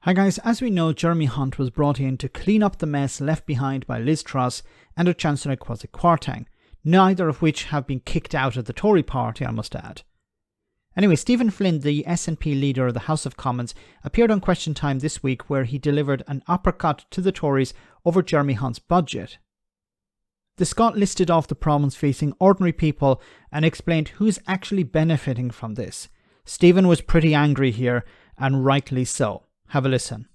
Hi guys, as we know, Jeremy Hunt was brought in to clean up the mess left behind by Liz Truss and her Chancellor Kwasi Kwarteng, neither of which have been kicked out of the Tory party, I must add. Anyway, Stephen Flynn, the SNP leader of the House of Commons, appeared on Question Time this week where he delivered an uppercut to the Tories over Jeremy Hunt's budget. The Scot listed off the problems facing ordinary people and explained who's actually benefiting from this. Stephen was pretty angry here, and rightly so. Have a listen.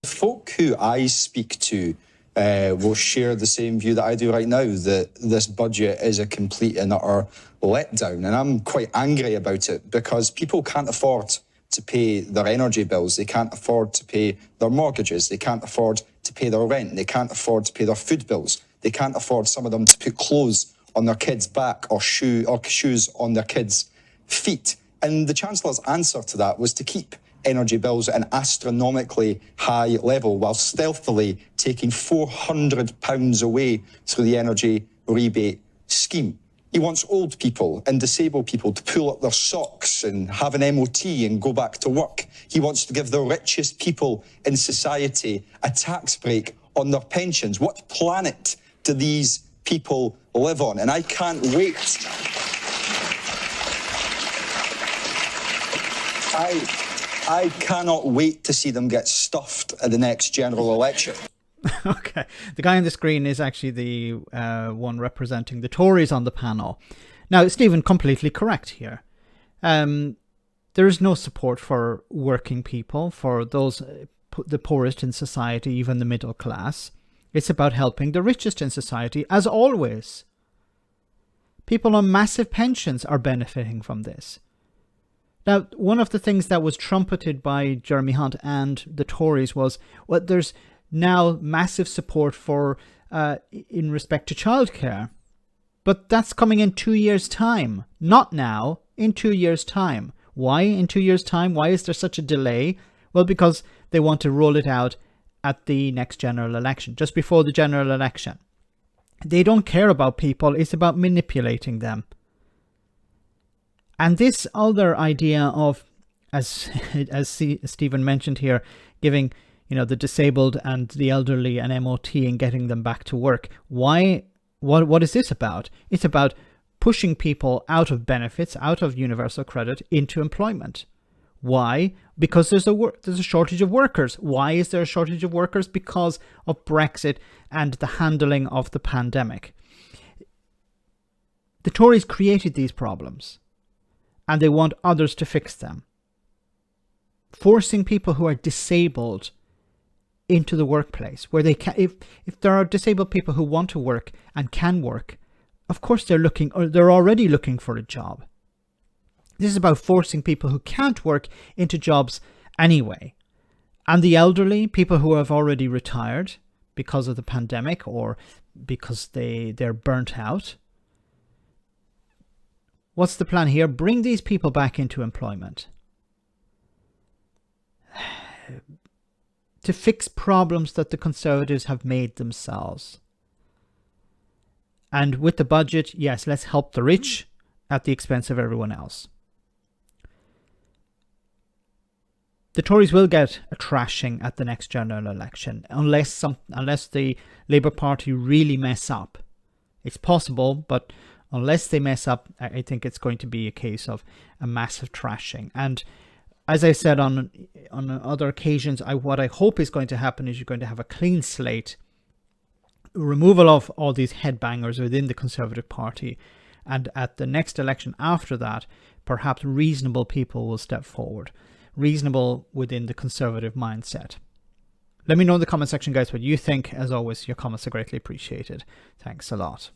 Folk who I speak to will share the same view that I do right now, that this budget is a complete and utter letdown. And I'm quite angry about it because people can't afford to pay their energy bills. They can't afford to pay their mortgages. They can't afford to pay their rent. They can't afford to pay their food bills. They can't afford, some of them, to put clothes on their kids' back or shoes on their kids' feet. And the Chancellor's answer to that was to keep energy bills at an astronomically high level while stealthily taking £400 away through the energy rebate scheme. He wants old people and disabled people to pull up their socks and have an MOT and go back to work. He wants to give the richest people in society a tax break on their pensions. What planet do these people live on? And I can't wait. I cannot wait to see them get stuffed at the next general election. Okay, the guy on the screen is actually the one representing the Tories on the panel. Now, Stephen, completely correct here. There is no support for working people, for those the poorest in society, even the middle class. It's about helping the richest in society, as always. People on massive pensions are benefiting from this. Now, one of the things that was trumpeted by Jeremy Hunt and the Tories was, well, there's now massive support for in respect to childcare. But that's coming in 2 years' time. Not now, in 2 years' time. Why in 2 years' time? Why is there such a delay? Well, because they want to roll it out at the next general election, just before the general election. They don't care about people, it's about manipulating them. And this other idea of, as Stephen mentioned here, giving the disabled and the elderly an MOT and getting them back to work. Why? What is this about? It's about pushing people out of benefits, out of universal credit, into employment. Why? Because there's a shortage of workers. Why is there a shortage of workers? Because of Brexit and the handling of the pandemic. The Tories created these problems, and they want others to fix them. Forcing people who are disabled into the workplace, where they can, if there are disabled people who want to work and can work, of course they're already looking for a job. This is about forcing people who can't work into jobs anyway. And the elderly, people who have already retired because of the pandemic or because they're burnt out. What's the plan here? Bring these people back into employment. To fix problems that the Conservatives have made themselves. And with the budget, yes, let's help the rich at the expense of everyone else. The Tories will get a trashing at the next general election unless the Labour Party really mess up. It's possible, but unless they mess up, I think it's going to be a case of a massive trashing. And as I said on other occasions, what I hope is going to happen is you're going to have a clean slate, removal of all these headbangers within the Conservative Party, and at the next election after that, perhaps reasonable people will step forward. Reasonable within the Conservative mindset. Let me know in the comment section, guys, what you think. As always, your comments are greatly appreciated. Thanks a lot.